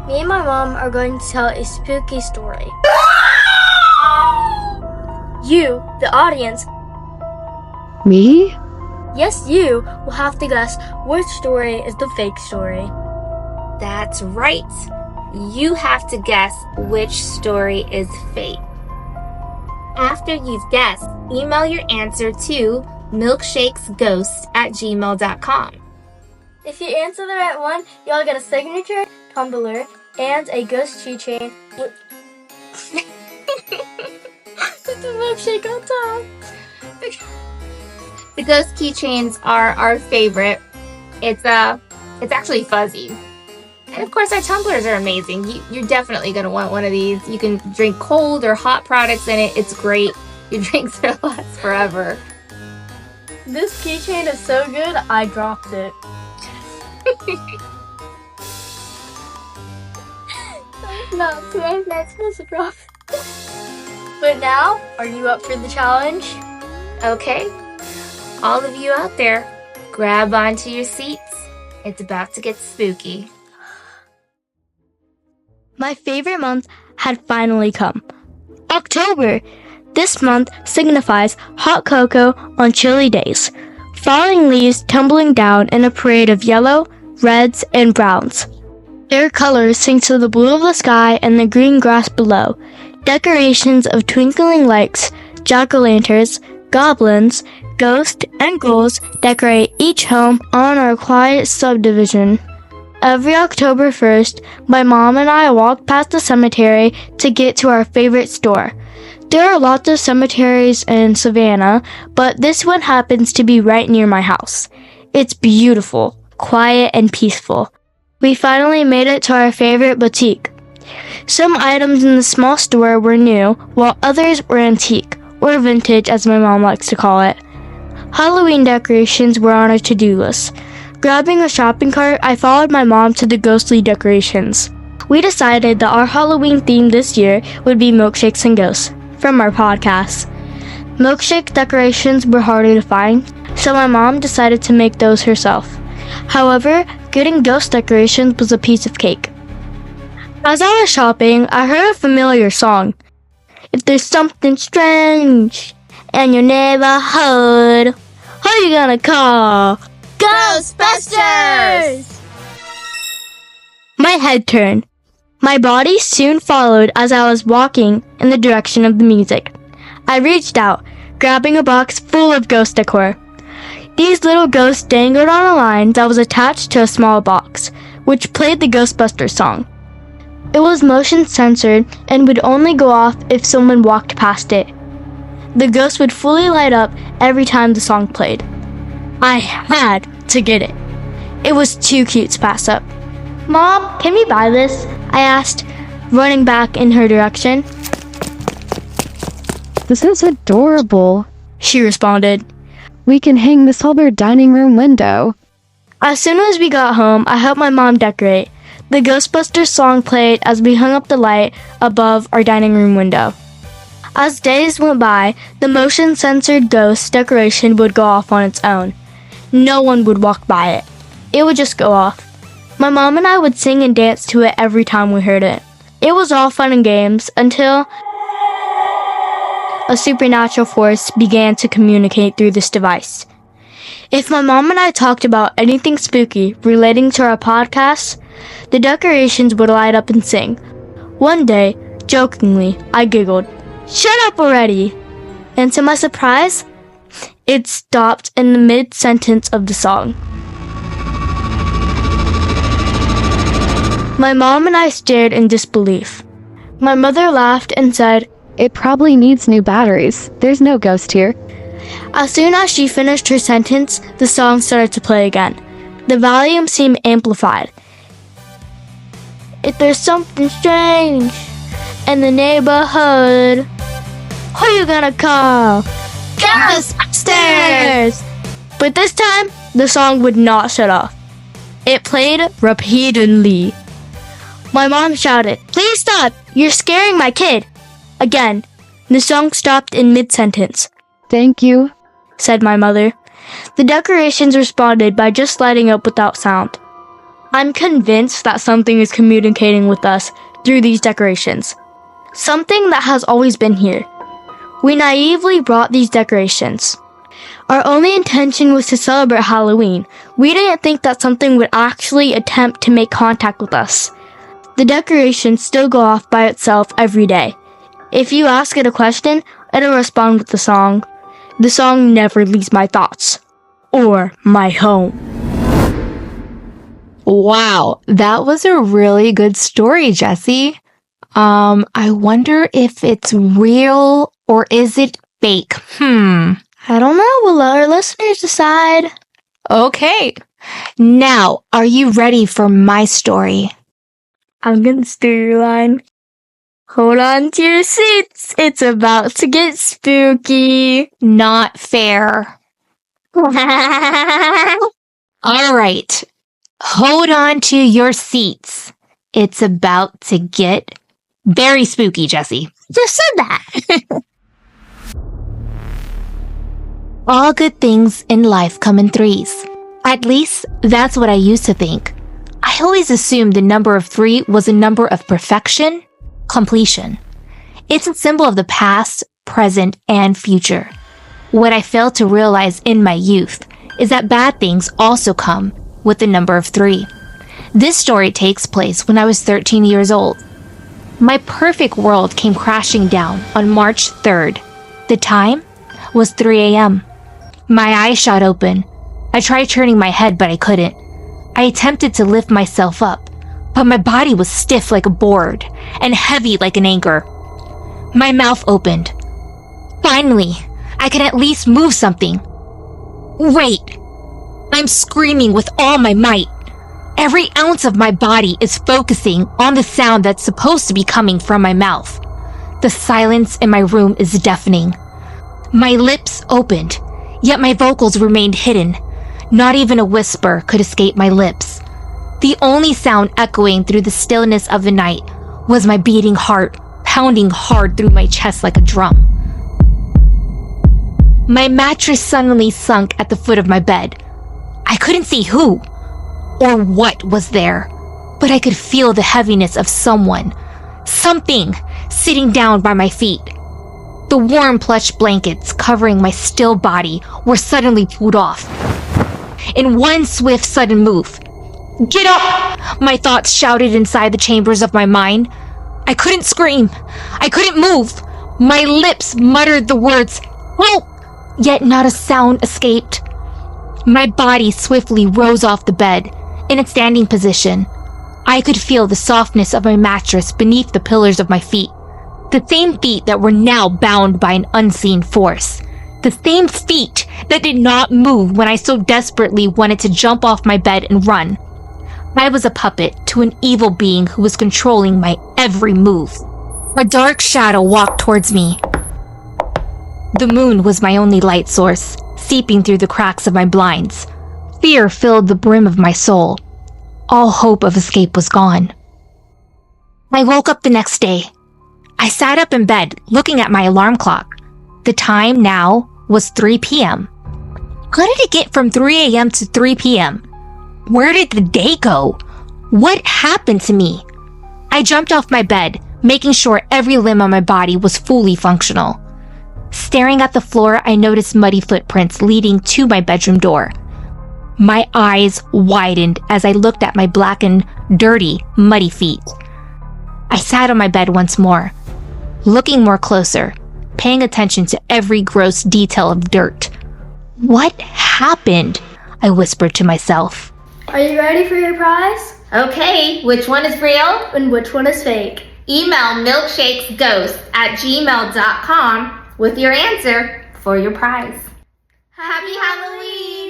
Me and my mom are going to tell a spooky story. You, the audience, Me? yes, you will have to guess which story is the fake story. That's right. You have to guess which story is fake. After you've guessed, email your answer to milkshakesghost@gmail.com. If you answer the right one, you'll get a signature, tumbler, and a ghost keychain with with the milkshake on top. The ghost keychains are our favorite. It's actually fuzzy. And of course our tumblers are amazing. You're definitely going to want one of these. You can drink cold or hot products in it. It's great. Your drinks will last forever. This keychain is so good, I dropped it. No, I'm not supposed to drop it. But now, are you up for the challenge? Okay. All of you out there, grab onto your seats. It's about to get spooky. My favorite month had finally come. October! This month signifies hot cocoa on chilly days. Falling leaves tumbling down in a parade of yellow, reds, and browns. Their colors sing to the blue of the sky and the green grass below. Decorations of twinkling lights, jack-o'-lanterns, goblins, ghosts, and ghouls decorate each home on our quiet subdivision. Every October 1st, my mom and I walk past the cemetery to get to our favorite store. There are lots of cemeteries in Savannah, but this one happens to be right near my house. It's beautiful, quiet, and peaceful. We finally made it to our favorite boutique. Some items in the small store were new, while others were antique, or vintage as my mom likes to call it. Halloween decorations were on our to-do list. Grabbing a shopping cart, I followed my mom to the ghostly decorations. We decided that our Halloween theme this year would be milkshakes and ghosts, from our podcast. Milkshake decorations were harder to find, so my mom decided to make those herself. However, getting ghost decorations was a piece of cake. As I was shopping, I heard a familiar song. If there's something strange in your neighborhood, who you gonna call? Ghostbusters! My head turned. My body soon followed as I was walking in the direction of the music. I reached out, grabbing a box full of ghost decor. These little ghosts dangled on a line that was attached to a small box, which played the Ghostbusters song. It was motion censored and would only go off if someone walked past it. The ghost would fully light up every time the song played. I had to get it. It was too cute to pass up. Mom, can we buy this? I asked, running back in her direction. This is adorable. She responded. We can hang this over our dining room window. As soon as we got home, I helped my mom decorate. The Ghostbusters song played as we hung up the light above our dining room window. As days went by, the motion-censored ghost decoration would go off on its own. No one would walk by it. It would just go off. My mom and I would sing and dance to it every time we heard it. It was all fun and games until a supernatural force began to communicate through this device. If my mom and I talked about anything spooky relating to our podcast, the decorations would light up and sing. One day, jokingly, I giggled, "Shut up already!" And to my surprise, it stopped in the mid-sentence of the song. My mom and I stared in disbelief. My mother laughed and said, It probably needs new batteries. There's no ghost here. As soon as she finished her sentence, the song started to play again. The volume seemed amplified. If there's something strange in the neighborhood, who you gonna call? Ghostbusters! But this time, the song would not shut off. It played repeatedly. My mom shouted, "Please stop! You're scaring my kid!" Again, the song stopped in mid-sentence. Thank you. Said my mother. The decorations responded by just lighting up without sound. I'm convinced that something is communicating with us through these decorations. Something that has always been here. We naively brought these decorations. Our only intention was to celebrate Halloween. We didn't think that something would actually attempt to make contact with us. The decorations still go off by itself every day. If you ask it a question, it'll respond with the song. The song never leaves my thoughts or my home. Wow, that was a really good story, Jessie. I wonder if it's real or is it fake? I don't know. We'll let our listeners decide. Okay. Now, are you ready for my story? I'm gonna steal your line. Hold on to your seats. It's about to get spooky. Not fair. All right. Hold on to your seats. It's about to get very spooky, Jessie. Just said that. All good things in life come in threes. At least, that's what I used to think. I always assumed the number of 3 was a number of perfection, completion. It's a symbol of the past, present, and future. What I failed to realize in my youth is that bad things also come with the number of 3. This story takes place when I was 13 years old. My perfect world came crashing down on March 3rd. The time was 3 a.m. My eyes shot open. I tried turning my head, but I couldn't. I attempted to lift myself up, but my body was stiff like a board and heavy like an anchor. My mouth opened. Finally, I can at least move something. Wait! I'm screaming with all my might. Every ounce of my body is focusing on the sound that's supposed to be coming from my mouth. The silence in my room is deafening. My lips opened, yet my vocals remained hidden. Not even a whisper could escape my lips. The only sound echoing through the stillness of the night was my beating heart, pounding hard through my chest like a drum. My mattress suddenly sunk at the foot of my bed. I couldn't see who or what was there, but I could feel the heaviness of something sitting down by my feet. The warm plush blankets covering my still body were suddenly pulled off. In one swift, sudden move. Get up! My thoughts shouted inside the chambers of my mind. I couldn't scream. I couldn't move. My lips muttered the words, help! Yet not a sound escaped. My body swiftly rose off the bed, in its standing position. I could feel the softness of my mattress beneath the pillars of my feet. The same feet that were now bound by an unseen force. The same feet that did not move when I so desperately wanted to jump off my bed and run. I was a puppet to an evil being who was controlling my every move. A dark shadow walked towards me. The moon was my only light source, seeping through the cracks of my blinds. Fear filled the brim of my soul. All hope of escape was gone. I woke up the next day. I sat up in bed, looking at my alarm clock. The time now was 3 p.m. How did it get from 3 a.m. to 3 p.m.? Where did the day go? What happened to me? I jumped off my bed, making sure every limb on my body was fully functional. Staring at the floor, I noticed muddy footprints leading to my bedroom door. My eyes widened as I looked at my blackened, dirty, muddy feet. I sat on my bed once more, looking more closer, paying attention to every gross detail of dirt. What happened? I whispered to myself. Are you ready for your prize? Okay, which one is real? And which one is fake? Email milkshakesghost@gmail.com with your answer for your prize. Happy Halloween!